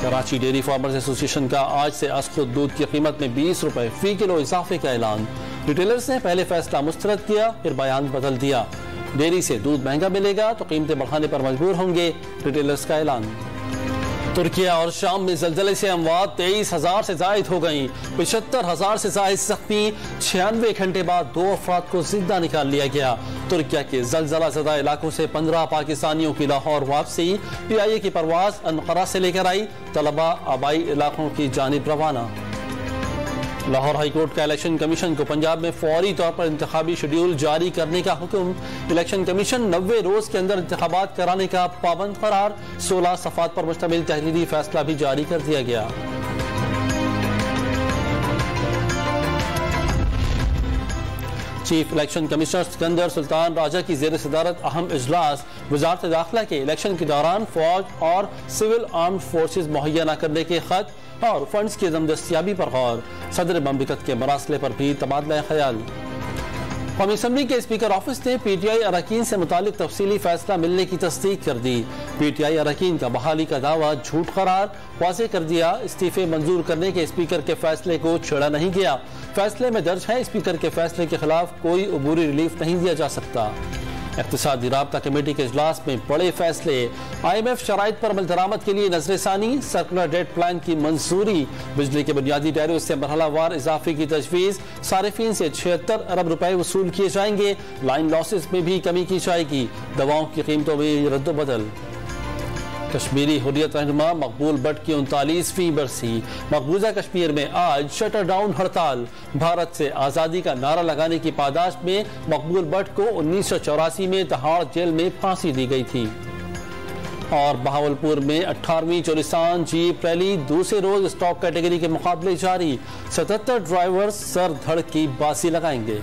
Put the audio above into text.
Karachi dairy farmers association का आज से असखुद दूध की कीमत में 20 रुपए फी किलो इजाफे का ऐलान। रिटेलर्स ने पहले फैसला मुस्तरद किया, फिर बयान बदल दिया। डेयरी से दूध महंगा मिलेगा तो कीमतें बढ़ाने पर मजबूर होंगे, रिटेलर्स का ऐलान। तुर्किया और शाम में जल्जले से अमवात 23,000 से जायद हो गई। 75,000 से जायद जख्मी। 96 घंटे बाद 2 अफराद को जिंदा निकाल लिया गया। तुर्किया के जल्जला ज़दा इलाकों से 15 पाकिस्तानियों की लाहौर वापसी। PIA की परवाज अनकरा से लेकर आई। तलबा आबाई इलाकों की जानिब रवाना। लाहौर हाईकोर्ट का इलेक्शन कमीशन को पंजाब में फौरी तौर पर इंतखाबी शेड्यूल जारी करने का हुक्म। इलेक्शन कमीशन 90 रोज के अंदर इंतखाबात कराने का पाबंद करार। 16 सफ़ात पर मुश्तमिल तहरीरी फैसला भी जारी कर दिया गया। Chief election commissioner Sikandar Sultan Raja की जेर सदारत अहम इजलास। वजारत दाखिला के इलेक्शन के दौरान फौज और सिविल आर्म्ड फोर्सेज मुहैया न करने के खत और फंड्स की दस्तियाबी पर गौर। सदर ममलिकत के मरासले पर भी तबादला ख्याल। कौमी असम्बली के स्पीकर ऑफिस ने PTI अरकान से मुतालिक तफसीली फैसला मिलने की तस्दीक कर दी। PTI अरकान का बहाली का दावा झूठ करार। वाज़ेह कर दिया, इस्तीफे मंजूर करने के स्पीकर के फैसले को छेड़ा नहीं गया। फैसले में दर्ज है, स्पीकर के फैसले के खिलाफ कोई अबूरी रिलीफ नहीं दिया जा सकता। इक़्तिसादी राब्ता कमेटी के इजलास में बड़े फैसले। IMF शराइत पर अमल दरामद के लिए नजरसानी। सर्कुलर डेट प्लान की मंजूरी। बिजली के बुनियादी टैरिफ से मरहलावार इजाफे की तजवीज़। सारिफीन से 76 अरब रुपए वसूल किए जाएंगे। लाइन लॉसेस में भी कमी की जाएगी। दवाओं की कीमतों में रद्दबदल। कश्मीरी हुर्रियत रहनुमा मकबूल भट्ट की 39वीं बरसी। मकबूजा कश्मीर में आज शटर डाउन हड़ताल। भारत से आज़ादी का नारा लगाने की पादाश में मकबूल भट्ट को 1984 में तिहाड़ जेल में फांसी दी गई थी। और बहावलपुर में 18वीं चोलिस्तान जीप रैली दूसरे रोज स्टॉक कैटेगरी के मुकाबले जारी। 77 ड्राइवर्स सर धड़ की बाजी लगाएंगे।